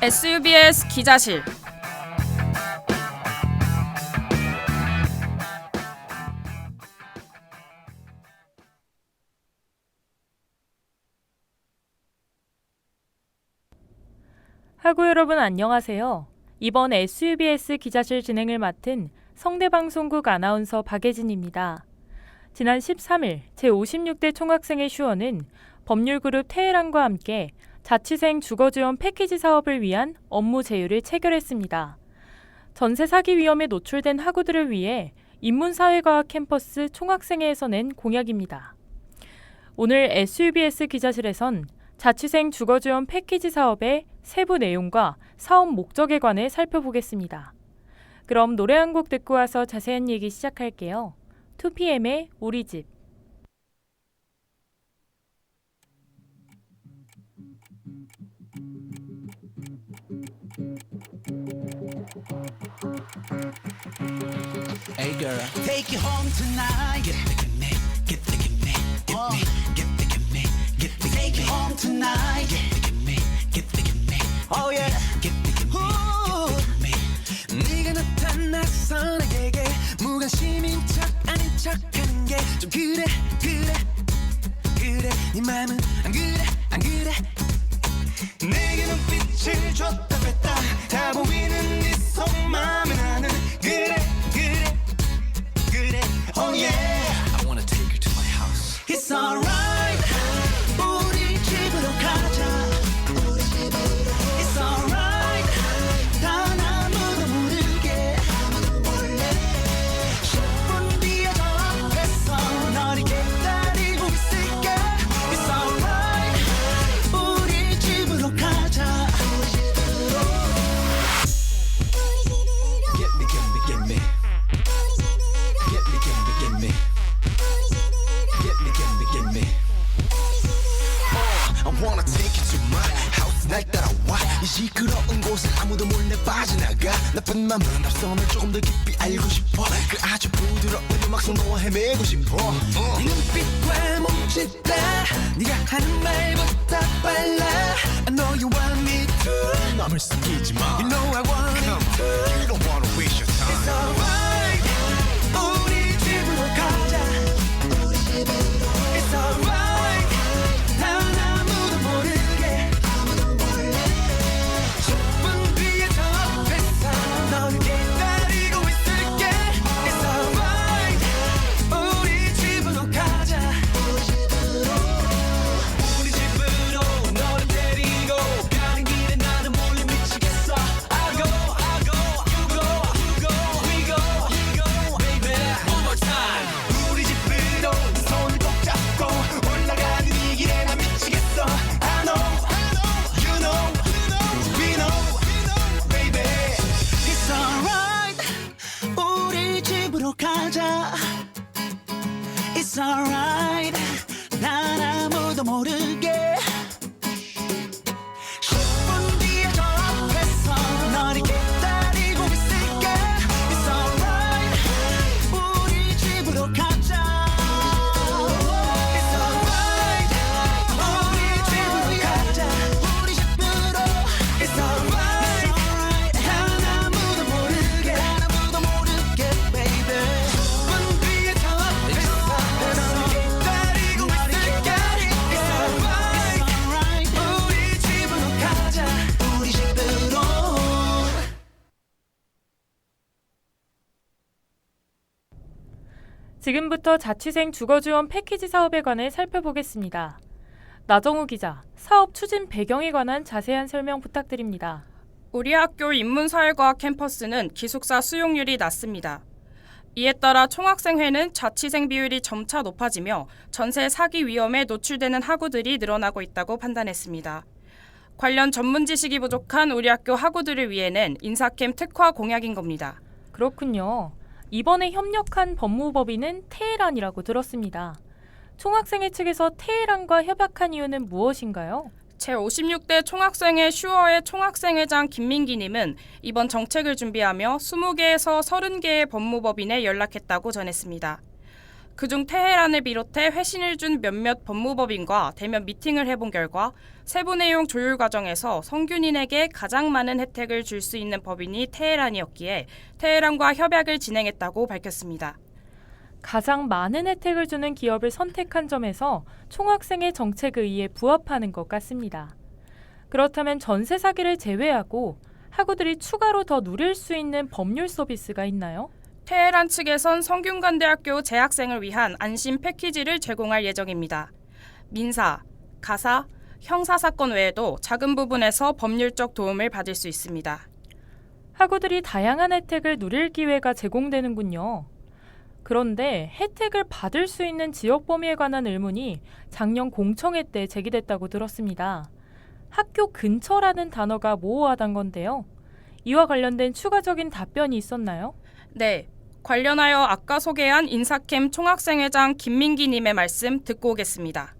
SUBS 기자실. 하고 여러분 안녕하세요. 이번 SUBS 기자실 진행을 맡은 성대방송국 아나운서 박예진입니다. 지난 13일 제56대 총학생회 슈어는 법률그룹 테헤란과 함께 자취생 주거지원 패키지 사업을 위한 업무 제휴를 체결했습니다. 전세 사기 위험에 노출된 학우들을 위해 인문사회과학 캠퍼스 총학생회에서 낸 공약입니다. 오늘 SUBS 기자실에선 자취생 주거지원 패키지 사업의 세부 내용과 사업 목적에 관해 살펴보겠습니다. 그럼 노래 한 곡 듣고 와서 자세한 얘기 시작할게요. 2PM의 우리 집. Hey girl, take you home tonight. Get the gimme, get the gimme, get the gimme, get the gimme. Take you home tonight. Get the gimme, get the gimme. Oh yeah, get the gimme, get the gimme. 네가 나타나서 나에게 무관심인 척 아닌 척하는 게 좀 그래 그래 그래. 네 맘은 안 그래 안 그래. 내게 눈빛을 줬다 뺐다 다 보이는 네 속마음은 나는 그래 그래 그래. Oh yeah, I wanna take you to my house. It's alright. 우리 집으로 가자. 우리 집으로. It's alright. 단 아무도 모르게 아무도 몰래 10분 뒤에 저 앞에서 너를 기다리고 있을게. It's alright. 우리 집으로 가자. 우리 집으로. Get me, get me, get me. Get me, get me, get me. Get me, get me, get me. I wanna take you to my house. 날 따라와. 이 시끄러운 곳을 아무도 몰래 빠져나가. 나쁜 맘은 없어. 널 조금 더 깊이 알고 싶어. 그 아주 부드러운 음악 속 너와 헤매고 싶어. 네 눈빛과 몸짓다. 네가 하는 말보다 빨라. I know you want me to. 맘을 숨기지 마. You know I want it to. You don't wanna waste your time. It's alright. 우리 집으로 가자. 우리 집으로. It's alright. 단 아무도 모르게 아무도 몰래 10분 뒤에 저 앞에서 너를 기다리고 있을게. It's alright. 우리 집으로 가자. 우리 집으로. 우리 집으로 너를 데리고 가는 길에 나는 몰래 미치겠어. I go, you go, we go, baby. One more time. 우리 집으로 네 손을 꼭 잡고 올라가는 이 길에 나 미치겠어. I know, you know, we know, baby. It's alright. 우리 집으로 가자. It's alright. 난 아무도 모르게 10분 뒤에 저 앞에서 너를 기다리고 있을게. It's alright. 우리 집으로 가자. It's alright. 우리 집으로 가자. 우리 집으로. It's alright. 단 아무도 모르게 아무도 모르게 baby. 10분 뒤에 저 앞에서 너를 기다리고 있을게. It's alright. 우리 집으로 가자. 우리 집으로. 지금부터 자취생 주거지원 패키지 사업에 관해 살펴보겠습니다. 나정우 기자, 사업 추진 배경에 관한 자세한 설명 부탁드립니다. 우리 학교 인문사회과학 캠퍼스는 기숙사 수용률이 낮습니다. 이에 따라 총학생회는 자취생 비율이 점차 높아지며 전세 사기 위험에 노출되는 학우들이 늘어나고 있다고 판단했습니다. 관련 전문 지식이 부족한 우리 학교 학우들을 위해는 인사캠 특화 공약인 겁니다. 그렇군요. 이번에 협력한 법무법인은 테헤란이라고 들었습니다. 총학생회 측에서 테헤란과 협약한 이유는 무엇인가요? 제56대 총학생회 슈어의 총학생회장 김민기님은 이번 정책을 준비하며 20개에서 30개의 법무법인에 연락했다고 전했습니다. 그중 테헤란을 비롯해 회신을 준 몇몇 법무법인과 대면 미팅을 해본 결과 세부 내용 조율 과정에서 성균인에게 가장 많은 혜택을 줄 수 있는 법인이 테헤란이었기에 테헤란과 협약을 진행했다고 밝혔습니다. 가장 많은 혜택을 주는 기업을 선택한 점에서 총학생회 정책 의의에 부합하는 것 같습니다. 그렇다면 전세 사기를 제외하고 학우들이 추가로 더 누릴 수 있는 법률 서비스가 있나요? 테헤란 측에선 성균관대학교 재학생을 위한 안심 패키지를 제공할 예정입니다. 민사, 가사, 형사 사건 외에도 작은 부분에서 법률적 도움을 받을 수 있습니다. 학우들이 다양한 혜택을 누릴 기회가 제공되는군요. 그런데 혜택을 받을 수 있는 지역 범위에 관한 의문이 작년 공청회 때 제기됐다고 들었습니다. 학교 근처라는 단어가 모호하단 건데요. 이와 관련된 추가적인 답변이 있었나요? 네, 관련하여 아까 소개한 인사캠 총학생회장 김민기님의 말씀 듣고 오겠습니다.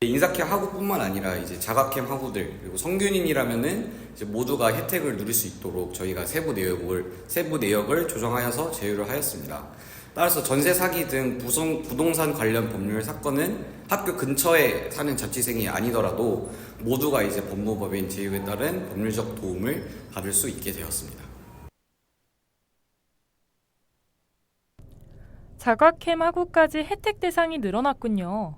인사캠 학우뿐만 아니라 이제 자가캠 학우들 그리고 성균인이라면은 이제 모두가 혜택을 누릴 수 있도록 저희가 세부 내역을 조정하여서 제휴를 하였습니다. 따라서 전세 사기 등 부동산 관련 법률 사건은 학교 근처에 사는 자취생이 아니더라도 모두가 이제 법무법인 제휴에 따른 법률적 도움을 받을 수 있게 되었습니다. 자가캠 학우까지 혜택 대상이 늘어났군요.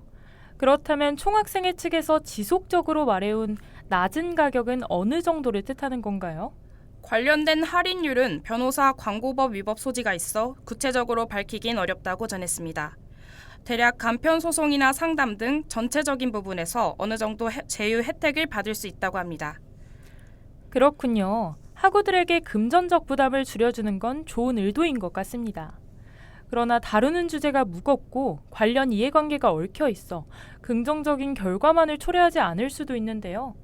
그렇다면 총학생회 측에서 지속적으로 말해온 낮은 가격은 어느 정도를 뜻하는 건가요? 관련된 할인율은 변호사 광고법 위법 소지가 있어 구체적으로 밝히긴 어렵다고 전했습니다. 대략 간편 소송이나 상담 등 전체적인 부분에서 어느 정도 제휴 혜택을 받을 수 있다고 합니다. 그렇군요. 학우들에게 금전적 부담을 줄여주는 건 좋은 의도인 것 같습니다. 그러나 다루는 주제가 무겁고 관련 이해관계가 얽혀 있어 긍정적인 결과만을 초래하지 않을 수도 있는데요.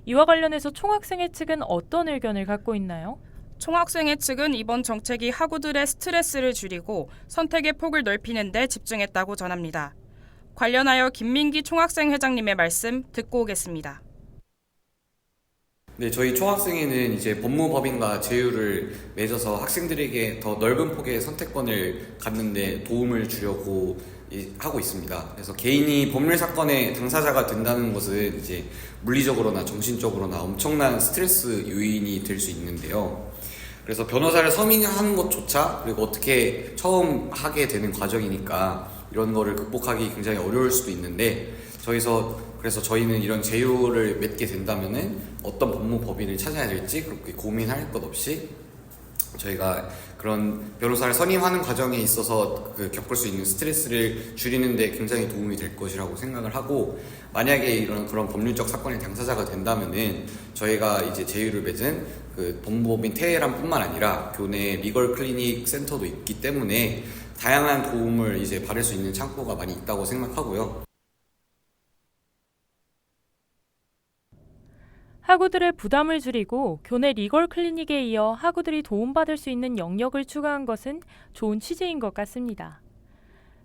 이와 관련해서 총학생회 측은 어떤 의견을 갖고 있나요? 총학생회 측은 이번 정책이 학우들의 스트레스를 줄이고 선택의 폭을 넓히는 데 집중했다고 전합니다. 관련하여 김민기 총학생회장님의 말씀 듣고 오겠습니다. 네, 저희 총학생회는 이제 법무법인과 제휴를 맺어서 학생들에게 더 넓은 폭의 선택권을 갖는 데 도움을 주려고 하고 있습니다. 그래서 개인이 법률 사건의 당사자가 된다는 것은 이제 물리적으로나 정신적으로나 엄청난 스트레스 요인이 될 수 있는데요. 그래서 변호사를 서명하는 것조차 그리고 어떻게 처음 하게 되는 과정이니까 이런 거를 극복하기 굉장히 어려울 수도 있는데 그래서 저희는 이런 제휴를 맺게 된다면은 어떤 법무법인을 찾아야 될지 그렇게 고민할 것 없이 저희가 그런 변호사를 선임하는 과정에 있어서 겪을 수 있는 스트레스를 줄이는데 굉장히 도움이 될 것이라고 생각을 하고, 만약에 그런 법률적 사건의 당사자가 된다면은 저희가 이제 제휴를 맺은 그 법무법인 테헤란뿐만 아니라 교내 리걸 클리닉 센터도 있기 때문에 다양한 도움을 이제 받을 수 있는 창구가 많이 있다고 생각하고요. 학우들의 부담을 줄이고 교내 리걸 클리닉에 이어 학우들이 도움받을 수 있는 영역을 추가한 것은 좋은 취지인 것 같습니다.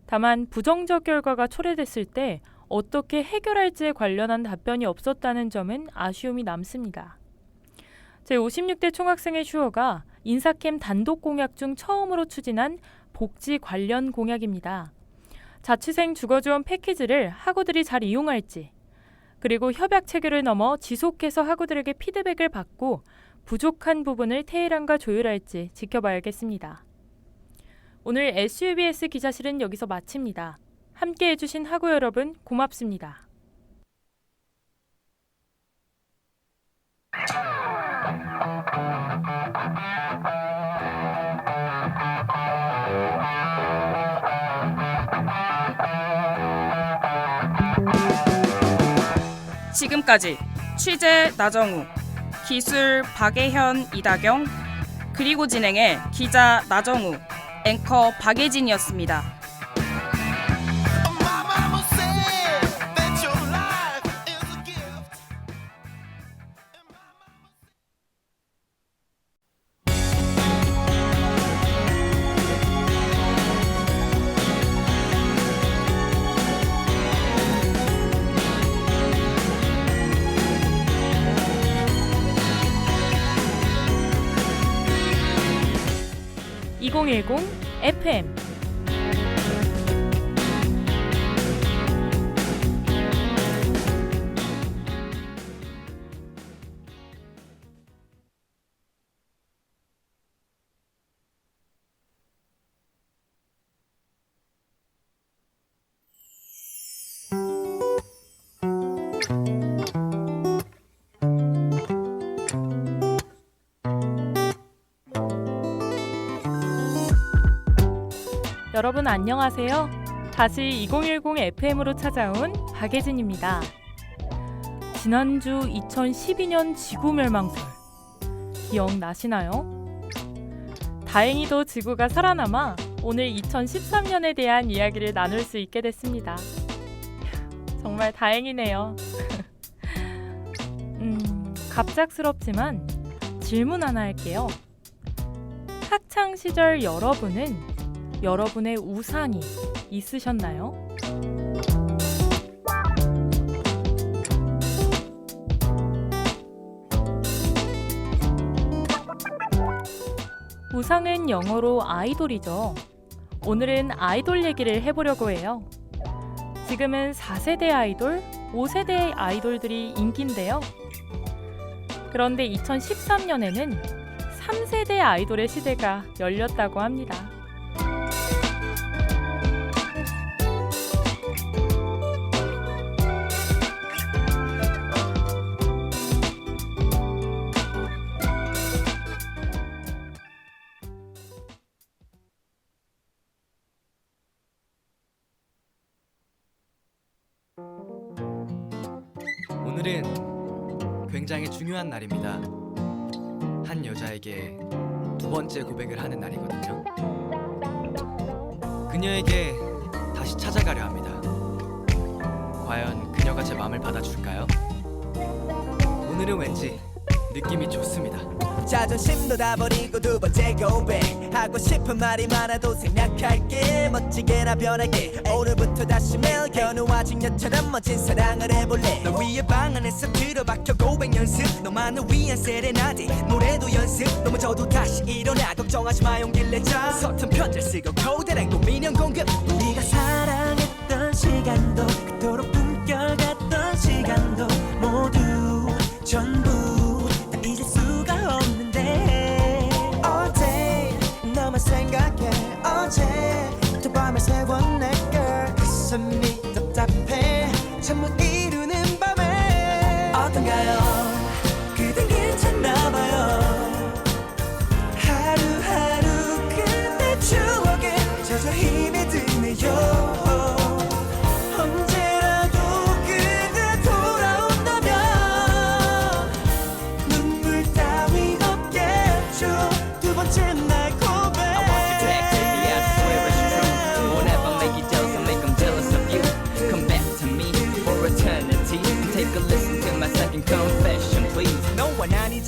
다만 부정적 결과가 초래됐을 때 어떻게 해결할지에 관련한 답변이 없었다는 점은 아쉬움이 남습니다. 제56대 총학생회 슈어가 인사캠 단독 공약 중 처음으로 추진한 복지 관련 공약입니다. 자취생 주거지원 패키지를 학우들이 잘 이용할지, 그리고 협약 체결을 넘어 지속해서 학우들에게 피드백을 받고 부족한 부분을 테헤란과 조율할지 지켜봐야겠습니다. 오늘 SUBS 기자실은 여기서 마칩니다. 함께해 주신 학우 여러분 고맙습니다. 지금까지 취재 나정우, 기술 박예현, 이다경, 그리고 진행의 기자 나정우, 앵커 박예진이었습니다. 2010 FM. 여러분 안녕하세요. 다시 2010 FM으로 찾아온 박예진입니다. 지난주 2012년 지구멸망설 기억나시나요? 다행히도 지구가 살아남아 오늘 2013년에 대한 이야기를 나눌 수 있게 됐습니다. 정말 다행이네요. 갑작스럽지만 질문 하나 할게요. 학창시절 여러분의 우상이 있으셨나요? 우상은 영어로 아이돌이죠. 오늘은 아이돌 얘기를 해보려고 해요. 지금은 4세대 아이돌, 5세대 아이돌들이 인기인데요. 그런데 2013년에는 3세대 아이돌의 시대가 열렸다고 합니다. 오늘은 굉장히 중요한 날입니다. 한 여자에게 두 번째 고백을 하는 날이거든요. 그녀에게 다시 찾아가려 합니다. 과연 그녀가 제 마음을 받아줄까요? 오늘은 왠지 느낌이 좋습니다. 자존심도 다 버리고 두 번째 고백 하고 싶은 말이 많아도 생략할게. 멋지게나 변할게. 오늘부터 다시 매일 견우와 직녀처럼 멋진 사랑을 해볼래. 널 위해 방 안에서 들어박혀 고백 연습. 너만을 위한 세레나데 노래도 연습. 넘어져도 다시 일어나 걱정하지 마 용기를 내자. 서툰 편지를 쓰고 고대랑 고민형 공급. 우리가 사랑했던 시간도 그토록 꿈결같던 시간도 모두 전부 잊을 수가 없는데 All day 너만 생각해 어제 또 밤을 새워 내 girl 가슴이 답답해 잠 못 이루는 밤에 어떤가요 그댄 괜찮나봐요 하루하루 그대 추억에 젖어 힘이 드네요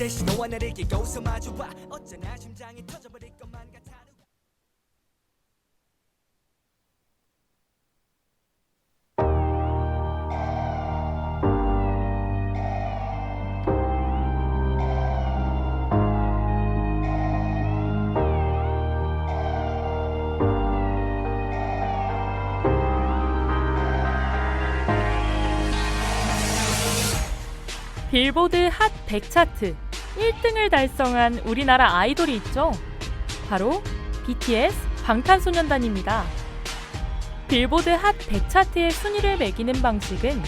이제 신호와 나를 끼고서 마주봐 어쩌나 심장이 터져버릴 것만 같아. 빌보드 핫 100 차트 1등을 달성한 우리나라 아이돌이 있죠. 바로 BTS 방탄소년단입니다. 빌보드 핫 100 차트의 순위를 매기는 방식은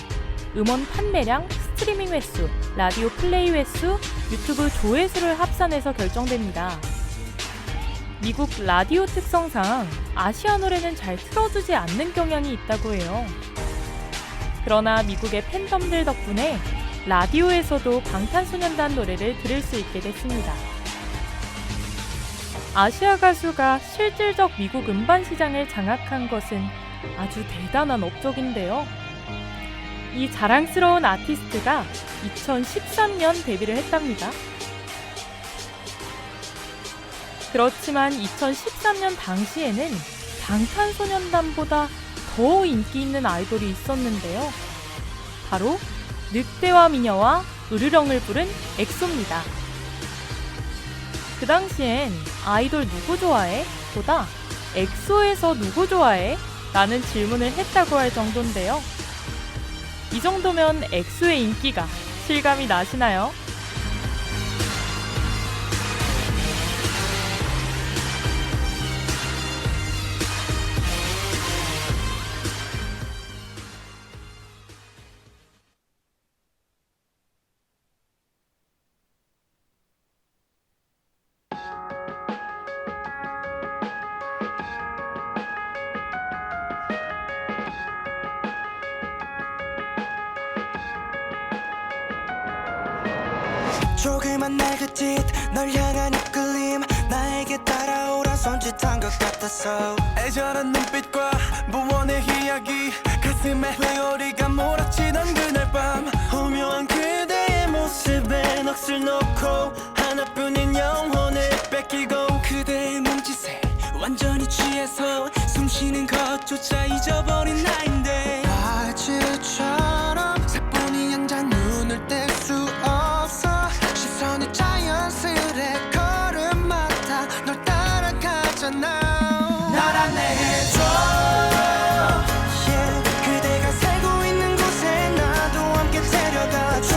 음원 판매량, 스트리밍 횟수, 라디오 플레이 횟수, 유튜브 조회수를 합산해서 결정됩니다. 미국 라디오 특성상 아시아 노래는 잘 틀어주지 않는 경향이 있다고 해요. 그러나 미국의 팬덤들 덕분에 라디오에서도 방탄소년단 노래를 들을 수 있게 됐습니다. 아시아 가수가 실질적 미국 음반 시장을 장악한 것은 아주 대단한 업적인데요. 이 자랑스러운 아티스트가 2013년 데뷔를 했답니다. 그렇지만 2013년 당시에는 방탄소년단보다 더 인기 있는 아이돌이 있었는데요. 바로 늑대와 미녀와 으르렁을 부른 엑소입니다. 그 당시엔 아이돌 누구 좋아해? 보다 엑소에서 누구 좋아해? 라는 질문을 했다고 할 정도인데요. 이 정도면 엑소의 인기가 실감이 나시나요? 조그만 날갯짓 널 향한 이끌림 나에게 따라오라 손짓한 것 같았어 애절한 눈빛과 무언의 이야기 가슴에 회오리가 몰아치던 그날 밤 오묘한 그대의 모습에 넋을 놓고 하나뿐인 영혼을 뺏기고 그대의 몸짓에 완전히 취해서 숨쉬는 것조차 잊어버린 나인데 아지처럼 사뿐히 앉아 눈을 뗄 수 없어 시선이 자연스레 걸음마다 널 따라가잖아 날 안내해줘 yeah, 그대가 살고 있는 곳에 나도 함께 데려가줘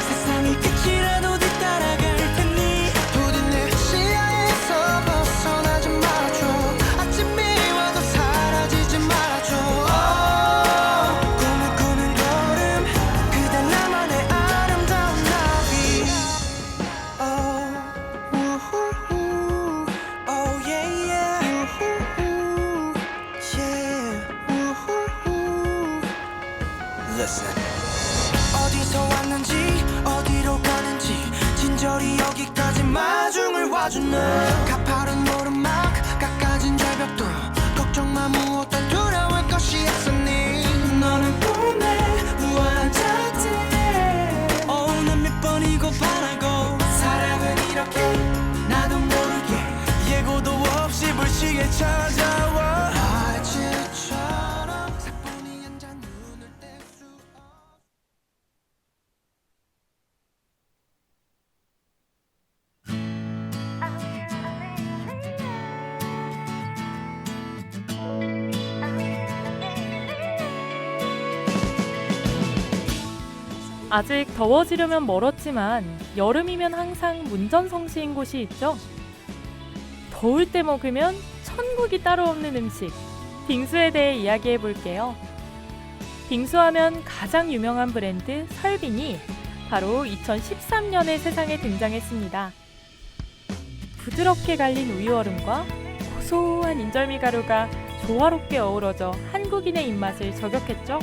세상이 끝이라도 뒤따라갈 테니 부디 내 시야에서 벗어나지 말아줘 아침이 와도 사라지지 말아줘 꿈을 꾸는 걸음 그대 나만의 아름다운 나비 우후후 oh yeah yeah 우후후 listen 어디서 왔는지 어디로 가는지 친절히 여기까지 마중을 와준 너 가파른 오르막 깎아진 절벽도 걱정 마 무엇도 두려울 것이 없으니 너는 꿈에 우아한 자태 난 몇 번이고 바라고 사랑은 이렇게 나도 모르게 예고도 없이 불시에 찾아와 아지처럼 사뿐히 앉아 눈을 뗄 수 없어 아직 더워지려면 멀었지만 여름이면 항상 문전성시인 곳이 있죠. 더울 때 먹으면 천국이 따로 없는 음식, 빙수에 대해 이야기해 볼게요. 빙수하면 가장 유명한 브랜드 설빙이 바로 2013년에 세상에 등장했습니다. 부드럽게 갈린 우유 얼음과 고소한 인절미 가루가 조화롭게 어우러져 한국인의 입맛을 저격했죠.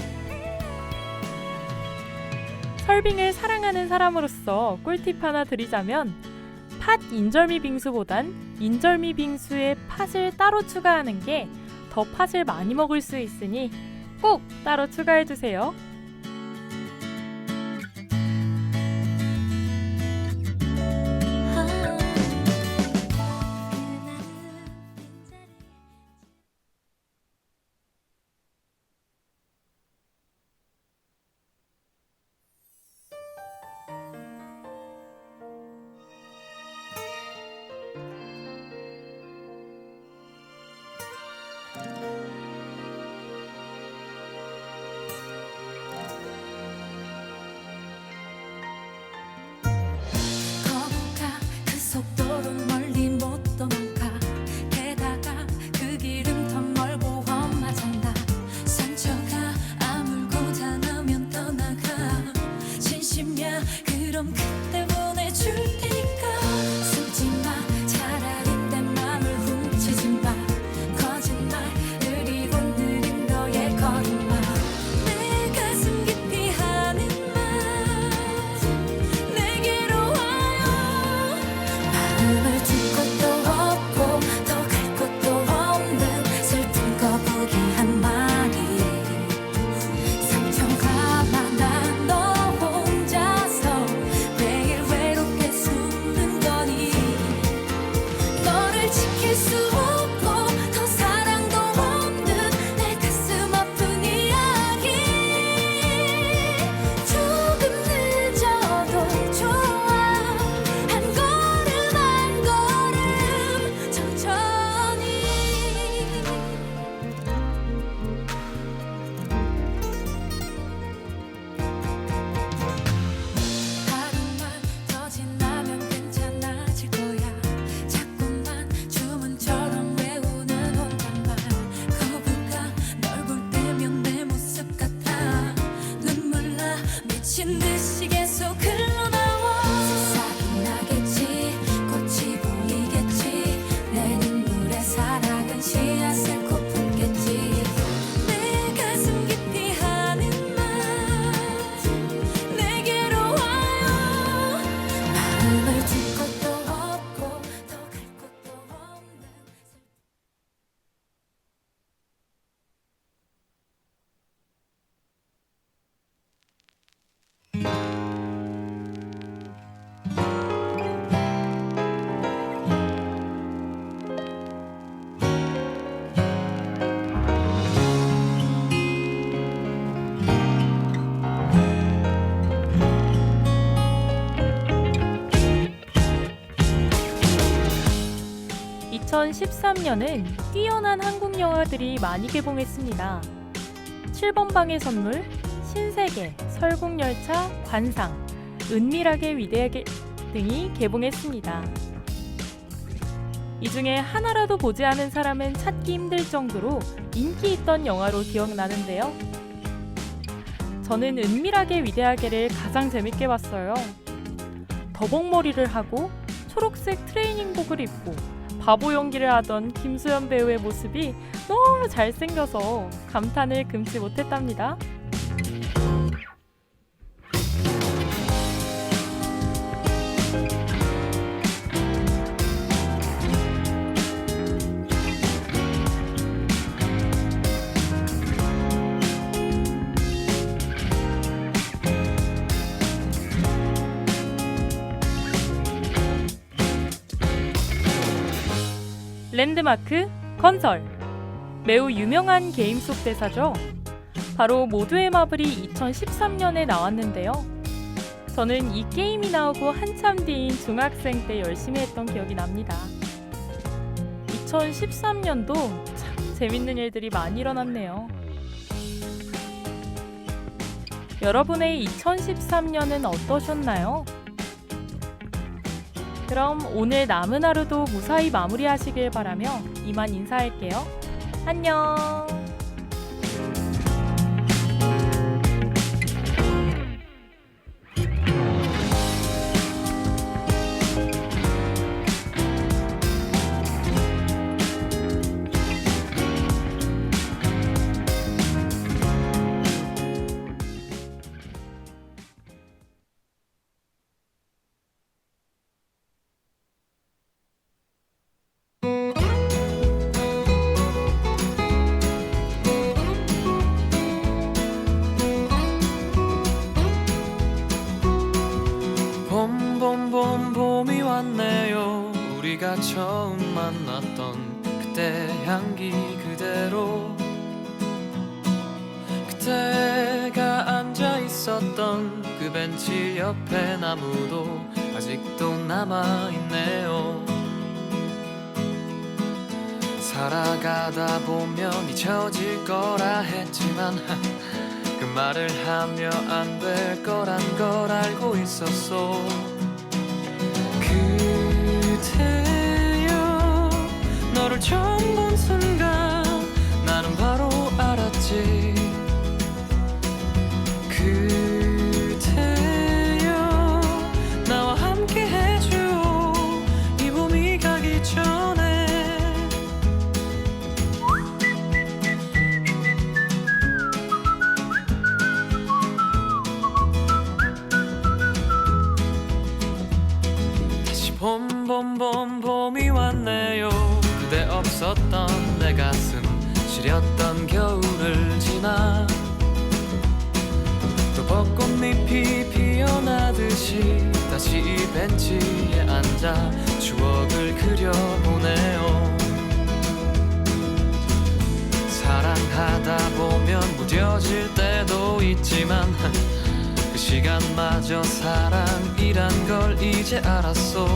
설빙을 사랑하는 사람으로서 꿀팁 하나 드리자면 팥 인절미 빙수보단 인절미 빙수에 팥을 따로 추가하는 게 더 팥을 많이 먹을 수 있으니 꼭 따로 추가해주세요. 2013년은 뛰어난 한국 영화들이 많이 개봉했습니다. 7번 방의 선물, 신세계, 설국열차, 관상, 은밀하게 위대하게 등이 개봉했습니다. 이 중에 하나라도 보지 않은 사람은 찾기 힘들 정도로 인기 있던 영화로 기억나는데요. 저는 은밀하게 위대하게를 가장 재밌게 봤어요. 더벅머리를 하고 초록색 트레이닝복을 입고 바보 연기를 하던 김수현 배우의 모습이 너무 잘생겨서 감탄을 금치 못했답니다. 랜드마크 건설. 매우 유명한 게임 속 대사죠. 바로 모두의 마블이 2013년에 나왔는데요. 저는 이 게임이 나오고 한참 뒤인 중학생 때 열심히 했던 기억이 납니다. 2013년도 참 재밌는 일들이 많이 일어났네요. 여러분의 2013년은 어떠셨나요? 그럼 오늘 남은 하루도 무사히 마무리하시길 바라며 이만 인사할게요. 안녕. 봄이 왔네요. 우리가 처음 만났던 그때 향기 그대로, 그때가 앉아 있었던 그 벤치 옆에 나무도 아직도 남아있네요. 살아가다 보면 잊혀질 거라 했지만 그 말을 하며 안 될 거란 걸 알고 있었어. 그대여, 너를 처음 본 순간 나는 바로 알았지. 그대여, 나와 함께 해줘 이 봄이 가기 전에. 봄이 왔네요. 그대 없었던 내 가슴 시렸던 겨울을 지나 또 벚꽃잎이 피어나듯이 다시 이 벤치에 앉아 추억을 그려보네요. 사랑하다 보면 무뎌질 때도 있지만 그 시간마저 사랑이란 걸 이제 알았어.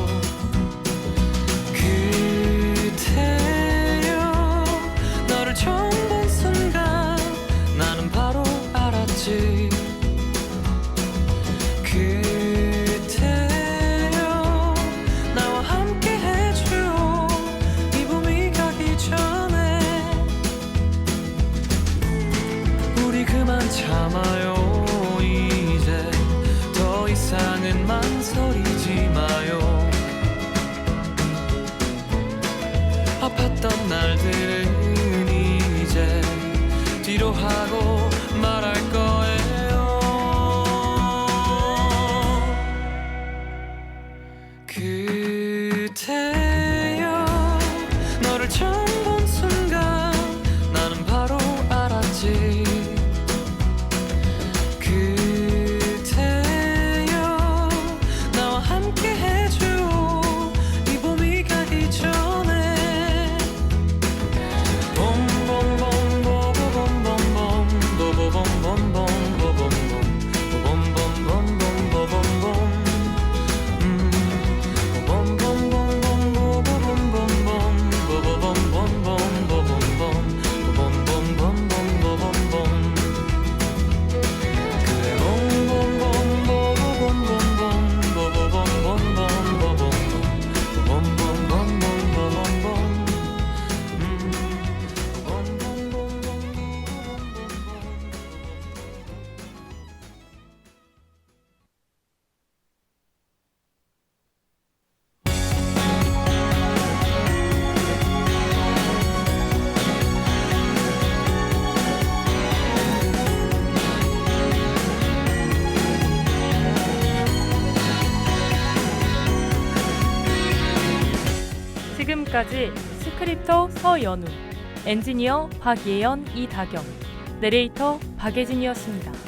그대여, 너를 처음 본 순간 나는 바로 알았지. 그대여, 나와 함께 해줘 이 봄이 가기 전에. 우리 그만 참아요. 이제 더 이상은 망설이지 마요. 아팠던 날들은 이제 뒤로 하고 말할 거예요. 그대여, 너를 처음 본 순간 나는 바로 알았지. 그대여, 나와 함께 해줘 이 봄이 가기 전에. 지금까지 스크립터 서연우, 엔지니어 박예연, 이다경, 내레이터 박예진이었습니다.